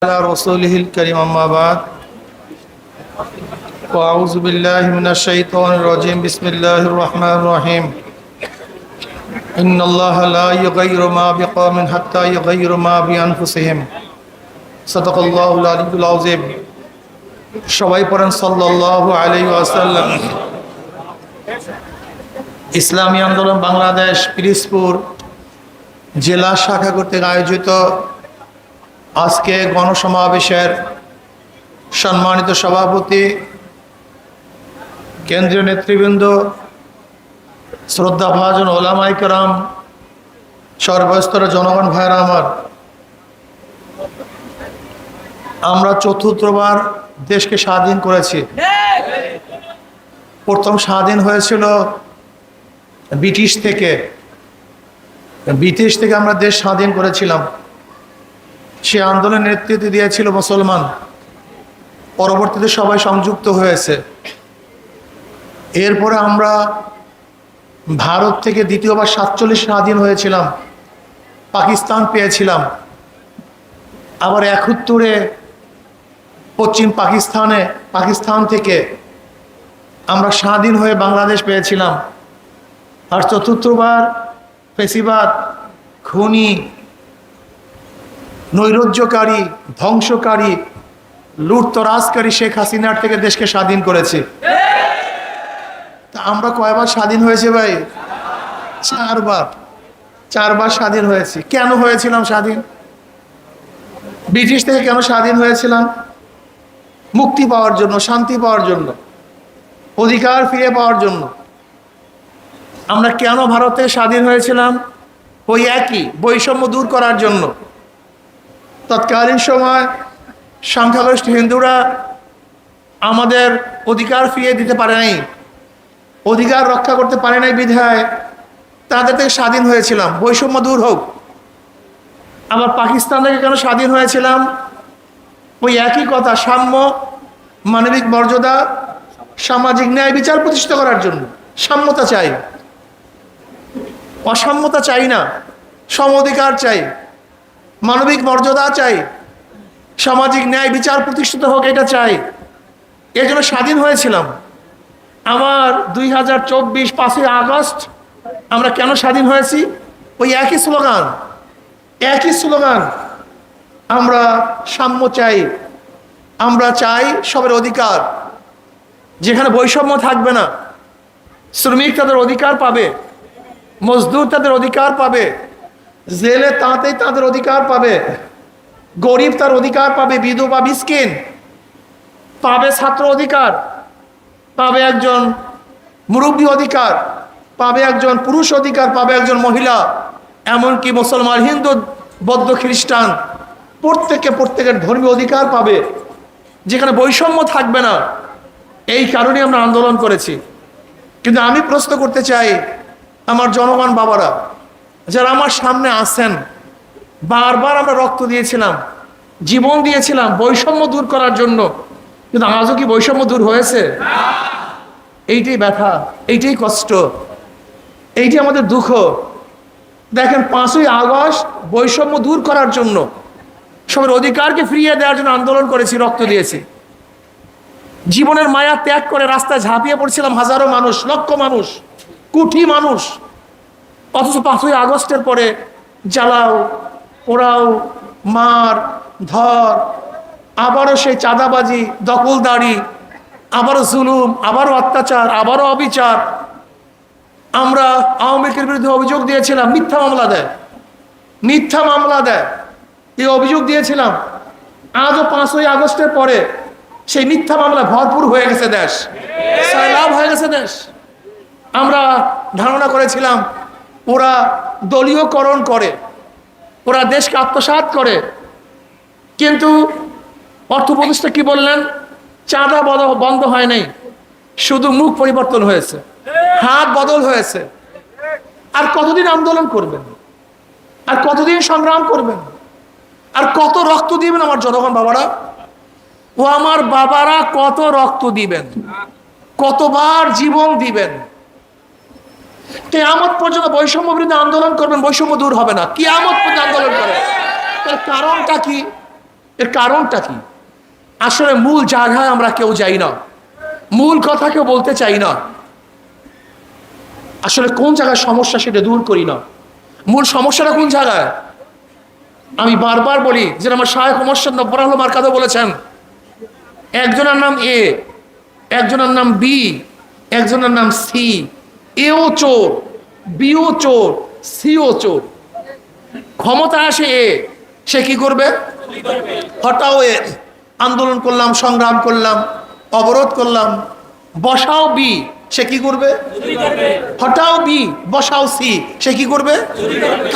على رسوله الكريم أما بعد وأعوذ بالله من الشيطان الرجيم بسم الله الرحمن الرحيم إن الله لا يغير ما بقوم حتى يغير ما بأنفسهم صدق الله العلي العظيم সবাই পড়েন সাল্লাল্লাহু আলাইহি ওয়াসাল্লাম। ইসলামী আন্দোলন বাংলাদেশ পিরিজপুর জেলা শাখা কর্তৃক আয়োজিত আজকে গণসমাবেশের সম্মানিত সভাপতি, কেন্দ্রীয় নেতৃবৃন্দ, শ্রদ্ধাভাজন ওলামায়ে কেরাম, সর্বস্তরের জনগণ ভাইরা আমার, আমরা চতুর্থবার দেশকে স্বাধীন করেছি। প্রথম স্বাধীন হয়েছিল ব্রিটিশ থেকে আমরা দেশ স্বাধীন করেছিলাম। সে আন্দোলনের নেতৃত্ব দিয়েছিল মুসলমান, পরবর্তীতে সবাই সংযুক্ত হয়েছে। এরপরে আমরা ভারত থেকে দ্বিতীয়বার 47 স্বাধীন হয়েছিলাম, পাকিস্তান পেয়েছিলাম। আবার 71-এ পশ্চিম পাকিস্তান থেকে আমরা স্বাধীন হয়ে বাংলাদেশ পেয়েছিলাম। আর চতুর্থবার ফেসিবাদ, খুনি, নৈরাজ্যকারী, ধ্বংসকারী, লুটতরাজকারী শেখ হাসিনার থেকে দেশকে স্বাধীন করেছে। তা আমরা কয়বার স্বাধীন হয়েছে ভাই? চারবার স্বাধীন হয়েছি। কেন হয়েছিলাম স্বাধীন? ব্রিটিশ থেকে কেন স্বাধীন হয়েছিলাম? মুক্তি পাওয়ার জন্য, শান্তি পাওয়ার জন্য, অধিকার ফিরে পাওয়ার জন্য। আমরা কেন ভারতে স্বাধীন হয়েছিলাম? ওই একই, বৈষম্য দূর করার জন্য। তৎকালীন সময় সংখ্যাগরিষ্ঠ হিন্দুরা আমাদের অধিকার ফিরিয়ে দিতে পারে নাই, অধিকার রক্ষা করতে পারে নাই বিধায় তাদের থেকে স্বাধীন হয়েছিলাম, বৈষম্য দূর হোক। আবার পাকিস্তান থেকে কেন স্বাধীন হয়েছিলাম? ওই একই কথা, সাম্য, মানবিক মর্যাদা, সামাজিক ন্যায় বিচার প্রতিষ্ঠা করার জন্য। সাম্যতা চাই, অসাম্যতা চাই না, সম অধিকার চাই, মানবিক মর্যাদা চাই, সামাজিক ন্যায় বিচার প্রতিষ্ঠিত হোক, এটা চাই। এই জন্য স্বাধীন হয়েছিলাম। আমার 2024 5ই আগস্ট আমরা কেন স্বাধীন হয়েছি? ওই একই স্লোগান। আমরা সাম্য চাই, আমরা চাই সবার অধিকার, যেখানে বৈষম্য থাকবে না। শ্রমিক তাদের অধিকার পাবে, মজদুর তাদের অধিকার পাবে, জেলে তাঁতেই তাদের অধিকার পাবে, গরিব তার অধিকার পাবে, বিধবা মিসকিন পাবে ছাত্র অধিকার, পাবে একজন মুরব্বী অধিকার, পাবে একজন পুরুষ অধিকার, পাবে একজন মহিলা, এমনকি মুসলমান, হিন্দু, বৌদ্ধ, খ্রিস্টান প্রত্যেকের ধর্মীয় অধিকার পাবে, যেখানে বৈষম্য থাকবে না। এই কারণে আমরা আন্দোলন করেছি। কিন্তু আমি প্রশ্ন করতে চাই, আমার জনগণ বাবারা যারা আমার সামনে আছেন, বারবার আমরা রক্ত দিয়েছিলাম, জীবন দিয়েছিলাম বৈষম্য দূর করার জন্য, কিন্তু আজও কি বৈষম্য দূর হয়েছে? এইটাই ব্যথা, এইটাই কষ্ট, এইটি আমাদের দুঃখ। দেখেন, 5ই আগস্ট বৈষম্য দূর করার জন্য, সবার অধিকারকে ফিরিয়ে দেওয়ার জন্য আন্দোলন করেছি, রক্ত দিয়েছি। জীবনের মায়া ত্যাগ করে রাস্তায় ঝাঁপিয়ে পড়ছিলাম হাজারো মানুষ, লক্ষ মানুষ, কোটি মানুষ। অথচ 5ই আগস্টের পরে জ্বালাও, পোড়াও, মার ধর, আবারও সেই চাঁদাবাজি, দখলদারি, আবারও জুলুম, আবারও অত্যাচার, আবারও অবিচার। আমরা আওয়ামী লীগের বিরুদ্ধে অভিযোগ দিয়েছিলাম, মিথ্যা মামলা দেয়, এই অভিযোগ দিয়েছিলাম। আজও 5ই আগস্টের পরে সেই মিথ্যা মামলা ভরপুর হয়ে গেছে দেশ, সয়লাব হয়ে গেছে দেশ। আমরা ধারণা করেছিলাম ওরা দলীয়করণ করে, ওরা দেশকে আত্মসাৎ করে। কিন্তু অর্থ উপদেষ্টা কি বললেন? চাঁদা বন্ধ হয় নাই, শুধু মুখ পরিবর্তন হয়েছে, হাত বদল হয়েছে। আর কতদিন আন্দোলন করবেন? আর কতদিন সংগ্রাম করবেন? আর কত রক্ত দিবেন আমার জনগণ বাবারা? ও আমার বাবারা কত রক্ত দিবেন, কতবার জীবন দিবেন? কিয়ামত পর্যন্ত বৈষম্য বিরুদ্ধে আন্দোলন করবেন, বৈষম্য দূর হবে না। কিয়ামত পর্যন্ত আন্দোলন করেন। তার কারণটা কি? এর কারণটা কি? আসলে মূল জায়গায় আমরা কেউ যাই না, মূল কথা কেউ বলতে চাই না। আসলে কোন জায়গায় সমস্যা সেটা দূর করি না। মূল সমস্যাটা কোন জায়গায়? আমি বারবার বলি, যে আমার শায়েখ মোর্শেদ নব্বর আলম মারকাদো বলেছেন, একজনের নাম এ, একজনের নাম বি, একজনের নাম সি। এও চোর, বিও চোর, সিও চোর। ক্ষমতা আসে এ, সে কি করবে? হটাও এ, আন্দোলন করলাম, সংগ্রাম করলাম, অবরোধ করলাম। বসাও বি, সে কি করবে? হটাও বি, বসাও সি, সে কি করবে?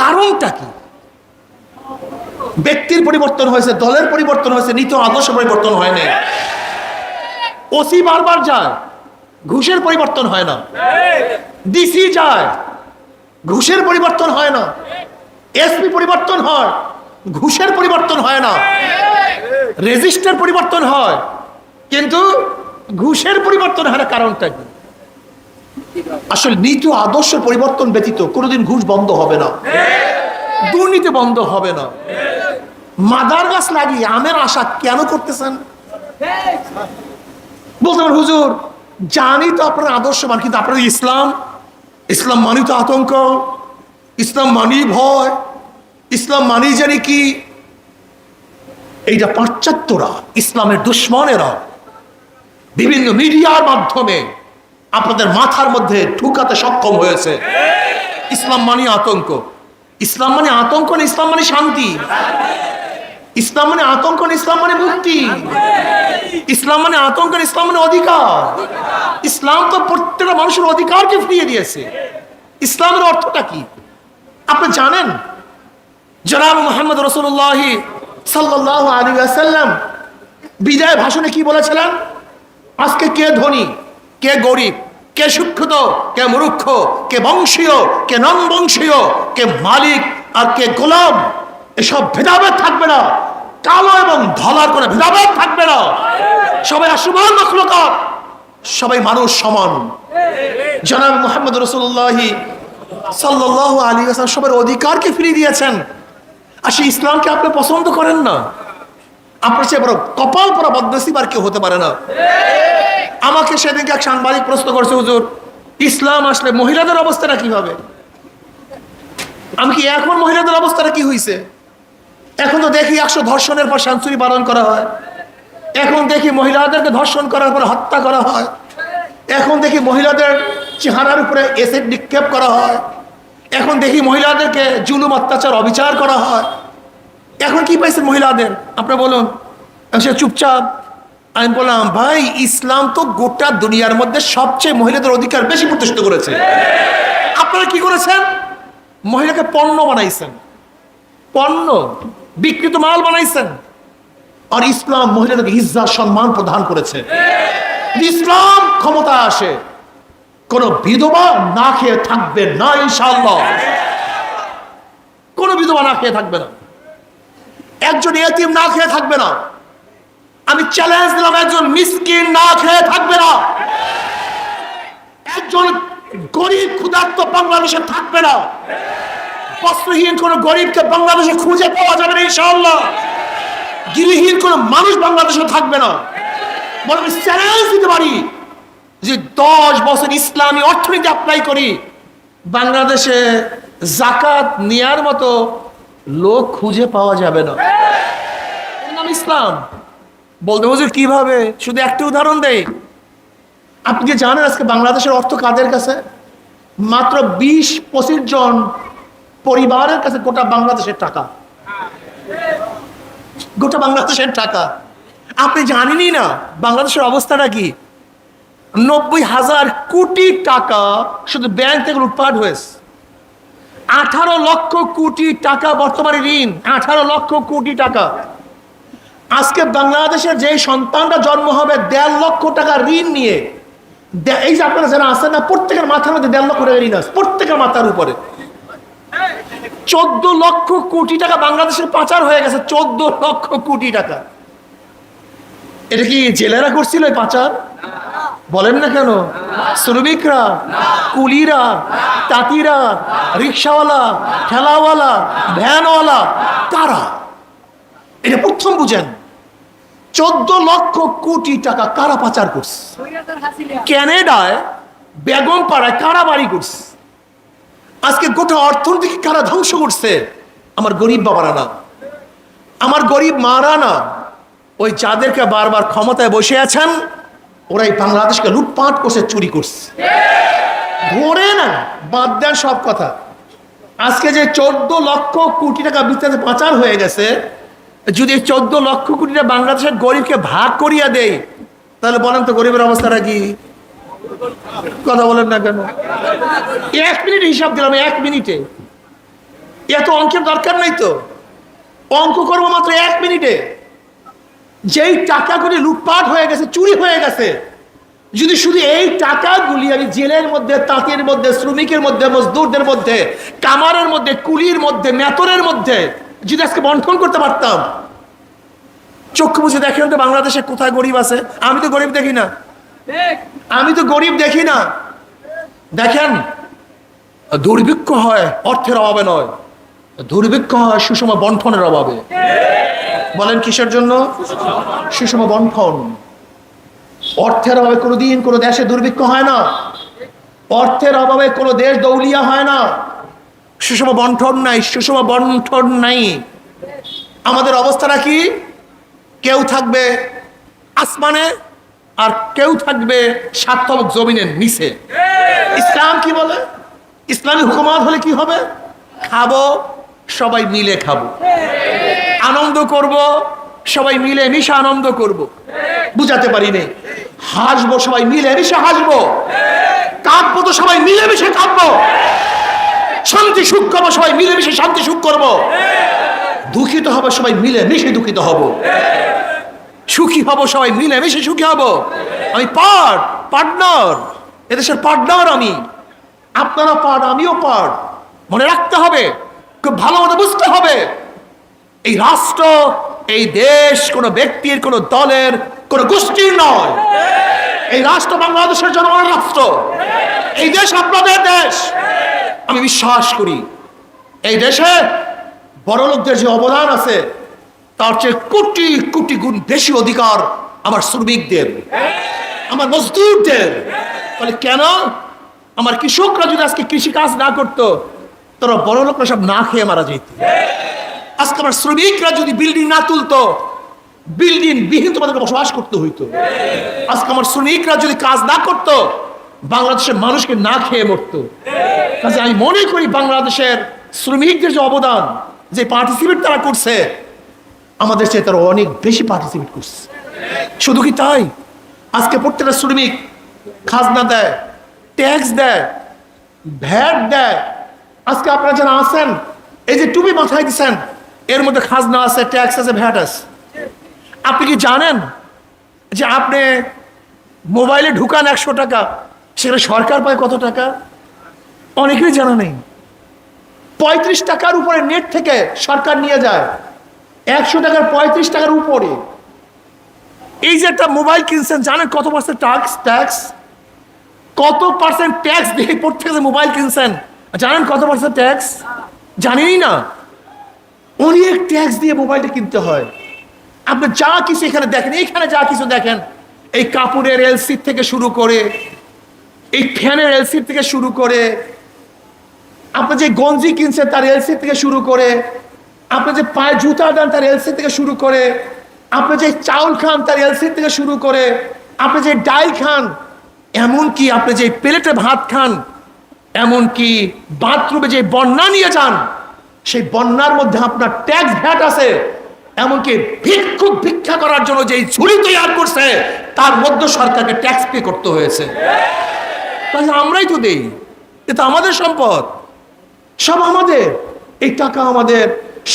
কারণটা কি? ব্যক্তির পরিবর্তন হয়েছে, দলের পরিবর্তন হয়েছে, নীতি আদর্শ পরিবর্তন হয় না। ওসি বারবার যায়, ঘুষের পরিবর্তন হয় না। ডিসি যায়, ঘুষের পরিবর্তন হয় না। এসপি পরিবর্তন হয়, ঘুষের পরিবর্তন হয় না। রেজিস্টার পরিবর্তন হয়, কিন্তু ঘুষের পরিবর্তন হয় না। কারণটা কি? আসলে নীতি আদর্শ পরিবর্তন ব্যতীত কোনোদিন ঘুষ বন্ধ হবে না, দুর্নীতি বন্ধ হবে না। মাদার গাছ লাগিয়ে আমের আশা কেন করতেছেন? বলতে পারেন, হুজুর জানি তো আপনার আদর্শবান, কিন্তু আপনার ইসলাম, ইসলাম মানি তো আতঙ্ক, ইসলাম মানি ভয়, ইসলাম মানি জানি কি। এইটা পাশ্চাত্যরা, ইসলামের দুশ্মনেরা বিভিন্ন মিডিয়ার মাধ্যমে আপনাদের মাথার মধ্যে ঢুকাতে সক্ষম হয়েছে। ইসলাম মানে আতঙ্ক, ইসলাম মানে আতঙ্ক না, ইসলাম মানে শান্তি। ইসলাম মানে আতঙ্ক না, ইসলাম মানে মুক্তি। ইসলাম মানে আতঙ্ক না, ইসলাম মানে অধিকার। ইসলাম তো প্রত্যেকটা মানুষের অধিকারকে ফিরিয়ে দিয়েছে। ইসলামের অর্থটা কি আপনি জানেন? জনাব মুহাম্মদ রাসূলুল্লাহ সাল্লাল্লাহু আলাইহি ওয়াসাল্লাম বিদায় ভাষণে কি বলেছিলেন? আজকে কে ধনী, কে গরিব, কে শিক্ষিত, কে মূর্খ, কে বংশীয়, কে নন বংশীয়, কে মালিক আর কে গোলাম, এসব ভেদাভেদ থাকবে না। কালো এবং ধলার কোনো ভেদাভেদ থাকবে না। সবাই আসমান মাখলুকাত, সবাই মানুষ সমান। জনাব মুহাম্মদ রাসূলুল্লাহ সাল্লাল্লাহু আলাইহি ওয়াসাল্লাম সবার অধিকারকে ফিরিয়ে দিয়েছেন। আর সেই ইসলামকে আপনি পছন্দ করেন না? আপনার চেয়ে বড় কপাল পরা বদনসিব আর কেউ হতে পারে না। আমাকে সেদিনকে এক সাংবাদিক প্রশ্ন করছে, হুজুর ইসলাম আসলে মহিলাদের অবস্থাটা কি হবে? আমি কি এখন মহিলাদের অবস্থাটা কি হয়েছে? এখন তো দেখি 100 ধর্ষণের পর সেঞ্চুরি পালন করা হয়। এখন দেখি মহিলাদেরকে ধর্ষণ করার পর হত্যা করা হয়। এখন দেখি মহিলাদের চেহারার উপরে এসিড নিক্ষেপ করা হয়। এখন দেখি মহিলাদেরকে জুলুম, অত্যাচার, অবিচার করা হয়। এখন কি পাইছে মহিলাদের? আপনি বলুন। সে চুপচাপ। আমি বললাম, ভাই ইসলাম তো গোটা দুনিয়ার মধ্যে সবচেয়ে মহিলাদের অধিকার বেশি প্রতিষ্ঠিত করেছে। আপনারা কি করেছেন? মহিলাকে পণ্য বানাইছেন, পণ্য, বিকৃত মাল বানাইছেন। আর ইসলাম মহিলাদেরকে ইজ্জত, সম্মান প্রদান করেছে। ইসলাম ক্ষমতা আসে, কোন বিধবা না খেয়ে থাকবে না ইনশাআল্লাহ। কোন বিধবা না খেয়ে থাকবে না, একজন ইয়েতিম না খেয়ে থাকবে না। আমি চ্যালেঞ্জ দিলাম, একজন মিসকিন না খেয়ে থাকবে না, একজন গরিব ক্ষুধার্ত বাংলাদেশে থাকবে না। বস্ত্রহীন কোন গরিবকে বাংলাদেশে খুঁজে পাওয়া যাবে না ইনশাআল্লাহ। গৃহহীন কোন মানুষ বাংলাদেশে থাকবে না। বলে আমি চ্যালেঞ্জ দিতে পারি যে 10 বছর ইসলামী অর্থনীতি অ্যাপ্লাই করি, বাংলাদেশে যাকাত নেয়ার মতো লোক খুঁজে পাওয়া যাবে না। এর নাম ইসলাম। বলতে হুজুর কিভাবে? শুধু একটা উদাহরণ দেই। আপনি কি জানেন আজকে বাংলাদেশের অর্থ কাদের কাছে? মাত্র 20-25 জন পরিবারের কাছে গোটা বাংলাদেশের টাকা, গোটা বাংলাদেশের টাকা। আপনি জানেনই না বাংলাদেশের অবস্থাটা কি। 90,000 কোটি টাকা শুধু ব্যাংক থেকে লুটপাট হয়েছে। 18 লক্ষ কোটি টাকা বর্তমানে ঋণ, 18 লক্ষ কোটি টাকা। আজকে বাংলাদেশের যে সন্তানটা জন্ম হবে 1.5 লক্ষ টাকা ঋণ নিয়ে, এই যে আপনারা যারা আছেন না, প্রত্যেকের মাথার মধ্যে 1.5 লক্ষ টাকা ঋণ আছে, প্রত্যেকের মাথার উপরে। 14 লক্ষ কোটি টাকা বাংলাদেশের পাচার হয়ে গেছে। 14 লক্ষ কোটি টাকা। এটা কি জেলেরা করছিল এই পাচার? বলেন না কেন? শ্রমিকরা, কুলিরা, তাঁতিরা, রিক্সাওয়ালা, ঠেলাওয়ালা, ভ্যানওয়ালা, কারা? এটা প্রথম বুঝেন। 14 লক্ষ কোটি টাকা কারা পাচার করছে? ক্যানাডায় বেগম পাড়ায় কারা বাড়ি করছে? আজকে গোটা অর্থনীতি কারা ধ্বংস করছে? আমার গরিব বাবারা না, আমার গরিব মারা না, ওই যাদেরকে বারবার ক্ষমতায় বসে আছেন ওরাই বাংলাদেশকে লুটপাট করছে, চুরি করছে। ধরে না, বাদ দেন সব কথা। আজকে যে 14 লক্ষ কোটি টাকা বিস্তারিত পাচার হয়ে গেছে, যদি 14 লক্ষ কোটি টাকা বাংলাদেশের গরিবকে ভাগ করিয়া দেয়, তাহলে বলেন তো গরিবের অবস্থাটা কি? কথা বলেন না কেন? 1 মিনিট হিসাব দিলাম, 1 মিনিটে। এত অঙ্কের দরকার নাই তো, অঙ্ক করবো মাত্র 1 মিনিটে। যেই টাকাগুলি লুটপাট হয়ে গেছে, চুরি হয়ে গেছে, যদি শুধু এই টাকাগুলি আমি জেলের মধ্যে, তাঁতের মধ্যে, শ্রমিকের মধ্যে, মজদুরদের মধ্যে, কামারের মধ্যে, কুলির মধ্যে, মেতরের মধ্যে যদি আজকে বন্টন করতে পারতাম। চক্ষু বুঝে দেখেন তো বাংলাদেশে কোথায় গরিব আছে? আমি তো গরিব দেখি না, আমি তো গরিব দেখি না। দেখেন, দুর্ভিক্ষ হয় অর্থের অভাবে নয়, দুর্ভিক্ষ হয় সুষম বন্টনের অভাবে। বলেন কিসের জন্য? সুষম বন্টন। অর্থের অভাবে কোনোদিন কোনো দেশে দুর্ভিক্ষ হয় না, অর্থের অভাবে কোনো দেশ দৌলিয়া হয় না। সুষম বন্টন নাই, সুষম বন্টন নাই। আমাদের অবস্থাটা কি? কেউ থাকবে আসমানে আর কেউ থাকবে স্বার্থক জমিনের নিচে। ইসলাম কি বলে? ইসলামী হুকুমত হলে কি হবে? খাবো, সবাই মিলে খাবো, আনন্দ করব, সবাই মিলে মিশে আনন্দ করব। বুঝাতে পারি নেই। হাসবো, সবাই মিলে মিশে হাসবো। কাঁদবো তো সবাই মিলে মিশে কাঁদবো। শান্তি সুখ করবো, সবাই মিলে মিশে শান্তি সুখ করবো। দুঃখিত হবে, সবাই মিলে মিশে দুঃখিত হব। সুখী হব, সবাই মিলে মিশে সুখী হব। আমি পার্টনার, এদেশের পার্টনার আমি। আপনারা পার্ট, আমিও পার্ট। মনে রাখতে হবে, খুব ভালো মতো বুঝতে হবে, এই রাষ্ট্র, এই দেশ কোনো ব্যক্তির, কোনো দলের, কোনো গোষ্ঠীর নয়। এই রাষ্ট্র বাংলাদেশের জনগণের রাষ্ট্র। এই দেশ আপনাদের দেশ। আমি বিশ্বাস করি এই দেশে বড় লোকদের যে অবদান আছে তার চেয়ে কোটি কোটি গুণ বেশি অধিকার আমার শ্রমিকদের, আমার মজদুরদের। তাহলে কেন আমার কৃষকরা যদি আজকে কৃষি কাজ না করতো, তারা বড় লোকরা সব না খেয়ে মারা যেত। আজকে আমার শ্রমিকরা যদি বিল্ডিং না তুলতো, বিল্ডিং বিহীন তোমাদেরকে বসবাস করতে হইতো। আজকে আমার শ্রমিকরা যদি কাজ না করতো, বাংলাদেশের মানুষকে না খেয়ে মরতো। কাজে আমি মনে করি বাংলাদেশের শ্রমিকদের যে অবদান, যে পার্টিসিপেট তারা করছে, আমাদের চেয়ে তারা অনেক বেশি পার্টিসিপেট করছে। শুধু কি তাই? আজকে প্রত্যেকটা শ্রমিক খাজনা দেয়, ট্যাক্স দেয়, ভ্যাট দেয়। আজকে আপনারা যারা আছেন, এই যে টুপি মাথায় দিচ্ছেন, এর মধ্যে খাজনা আছে, ট্যাক্স আছে, ভ্যাট আছে। আপনি কি জানেন যে আপনি মোবাইলে ঢুকান 100 টাকা, সেখানে সরকার পায় কত টাকা? অনেকেই জানা নেই। 35 টাকার উপরে নেট থেকে সরকার নিয়ে যায়, 100 টাকার 35 টাকার উপরে। এই যে একটা মোবাইল কিনছেন, জানেন কত পার্সেন্ট ট্যাক্স? কত পার্সেন্ট ট্যাক্স দিয়ে প্রত্যেকে মোবাইল কিনছেন, জানেন কত পার্সেন্ট ট্যাক্স? জানেনই না। অনেক ট্যাক্স দিয়ে মোবাইলটা কিনতে হয়। আপনি যা কিছু এখানে দেখেন, এইখানে যা কিছু দেখেন, এই কাপড়ের এলসি থেকে শুরু করে, এই ফ্যানের এলসি থেকে শুরু করে, আপনি যে গঞ্জি কিনছেন তার এলসি থেকে শুরু করে, আপনি যে পায়ে জুতা দেন তার এলসি থেকে শুরু করে, আপনি যে চাউল খান তার এলসি থেকে শুরু করে, আপনি যে ডাল খান, এমনকি আপনি যে প্লেটে ভাত খান, এমনকি বাথরুমে যে বন্যা নিয়ে যান, সেই বন্যার মধ্যে আপনার ট্যাক্স ভ্যাট আছে। এমনকি ভিক্ষুক ভিক্ষা করার জন্য যে ঝুড়ি তৈরি করছে, তার মধ্যে সরকারকে ট্যাক্স পে করতে হয়েছে। তাহলে আমরাই তো দেই, এটা আমাদের সম্পদ, সব আমাদের। এই টাকা আমাদের,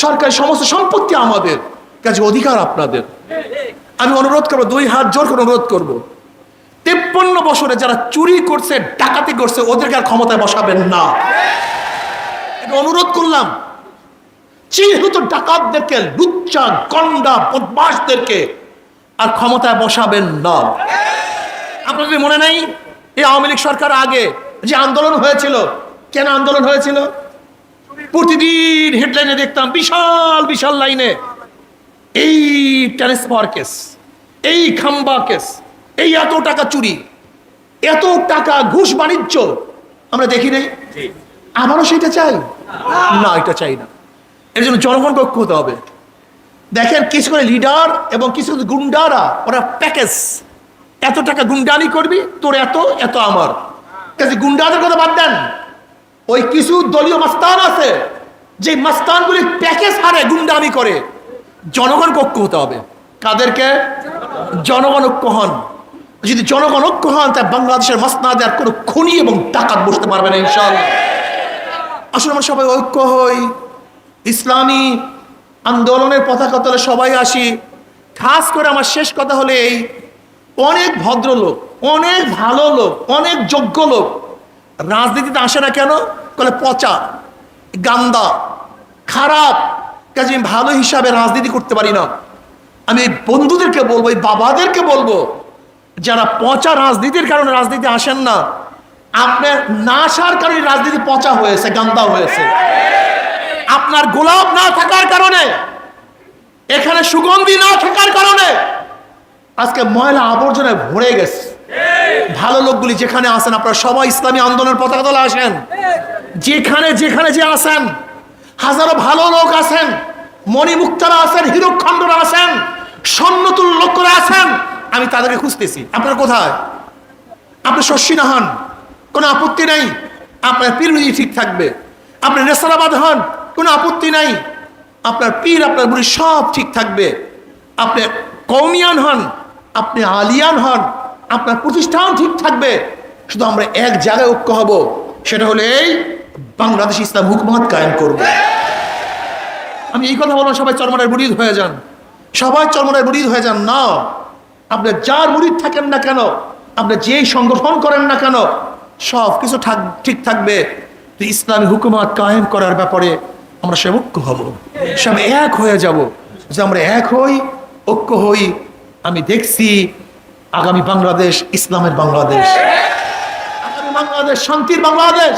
সরকারি সমস্ত সম্পত্তি আমাদের, কাজে অধিকার আপনাদের। আমি অনুরোধ করবো, 2 হাত জোর করে অনুরোধ করবো, 53 বছরে যারা চুরি করছে, ডাকাতি করছে, ওদেরকে আর ক্ষমতায় বসাবেন না। এটা অনুরোধ করলাম। চিহ্নিত ডাকাতদেরকে, লুচ্চা গন্ডা বদমাশদেরকে আর ক্ষমতায় বসাবেন না। আপনাদের মনে নাই এই আওয়ামী লীগ সরকার আগে যে আন্দোলন হয়েছিল? কেন আন্দোলন হয়েছিল? প্রতিদিন হেডলাইনে দেখতাম বিশাল বিশাল লাইনে এই ট্রান্সফার কেস, এই খাম্বা কেস, এই এত টাকা চুরি, এত টাকা ঘুষ বাণিজ্য আমরা দেখি নাই? আমারও সেটা চাই না, এটা চাই না। এর জন্য জনগণকে ঐক্য হতে হবে। দেখেন কিছু করে লিডার এবং কিছু গুন্ডারা, ওরা প্যাকেজ, এত টাকা গুন্ডানি করবি, তোর এত এত আমার কাছে। গুন্ডাদের কথা বাদ দেন, ওই কিছু দলীয় মাস্তান আছে যে মাস্তানগুলি প্যাকেজ হারে গুন্ডামি করে। জনগণকে ঐক্য হতে হবে। কাদেরকে? জনগণ ঐক্য হন। যদি জনগণ ঐক্য হন, তা বাংলাদেশের মাসনাদে আর কোনো খুনি এবং ডাকাত বসতে পারবে না ইনশাআল্লাহ। আসলে আমরা সবাই ঐক্য হই, ইসলামী আন্দোলনের পতাকা তলে সবাই আসি। খাস করে আমার শেষ কথা হলে এই, অনেক ভদ্রলোক, অনেক ভালো লোক, অনেক যোগ্য লোক রাজনীতিতে আসে না কেন? বলে পচা, গান্দা, খারাপ কাজে আমি ভালো হিসাবে রাজনীতি করতে পারি না। আমি এই বন্ধুদেরকে বলবো, এই বাবাদেরকে বলবো, যারা পচা রাজনীতির কারণে রাজনীতি আসেন না, আপনার না আসার কারণে রাজনীতি পচা হয়েছে, গান্দা হয়েছে। আপনার গোলাপ না থাকার কারণে, এখানে সুগন্ধি না থাকার কারণে আজকে ময়লা আবর্জনায় ভরে গেছে। ভালো লোকগুলি যেখানে আসেন, আপনারা সবাই ইসলামী আন্দোলনের পতাকা তলে আসেন। যেখানে যেখানে যে আসেন, হাজারো ভালো লোক আছেন, মণিমুক্তারা আছেন, হীরকখণ্ডরা আছেন, স্বর্ণতুল লোকরা আছেন। আমি তাদেরকে খুঁজতেছি। আপনার কোথায়? আপনি শস্যিনা হন, কোনো আপত্তি নাই, আপনার পীরুজি ঠিক থাকবে। আপনি নেসারাবাদ হন, কোনো আপত্তি নাই, আপনার পীর আপনার বুড়ি সব ঠিক থাকবে। আপনি কৌমিয়ান হন, আপনি আলিয়ান হন, আপনার প্রতিষ্ঠান ঠিক থাকবে। শুধু আমরা এক জায়গায় ঐক্য হব, সেটা হলে এই বাংলাদেশ ইসলাম হুকুমত কায়েম করবে। আমি এই কথা বললাম সবাই চরমরায় মুরিদ হয়ে যান, সবাই চরমরায় মুরিদ হয়ে যান না। আপনি যার মুরিদ থাকেন না কেন, আপনি যেই সংগঠন করেন না কেন, সব কিছু ঠিক থাকবে। ইসলামী হুকুমত কায়েম করার ব্যাপারে আমরা সব ঐক্য হব, সব এক হয়ে যাব। যে আমরা এক হই, ঐক্য হই, আমি দেখছি আগামী বাংলাদেশ ইসলামের বাংলাদেশ, আগামী বাংলাদেশ শান্তির বাংলাদেশ,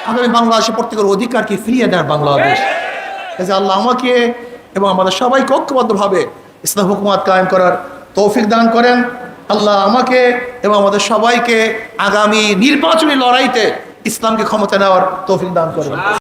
আগামী বাংলাদেশে প্রত্যেকের অধিকারকে ফিরিয়ে দেওয়ার বাংলাদেশ। আল্লাহ আমাকে এবং আমাদের সবাইকে ঐক্যবদ্ধভাবে ইসলাম হুকুমত কায়েম করার তৌফিক দান করেন। আল্লাহ আমাকে এবং আমাদের সবাইকে আগামী নির্বাচনী লড়াইতে ইসলামকে ক্ষমতা নেওয়ার তৌফিক দান করেন।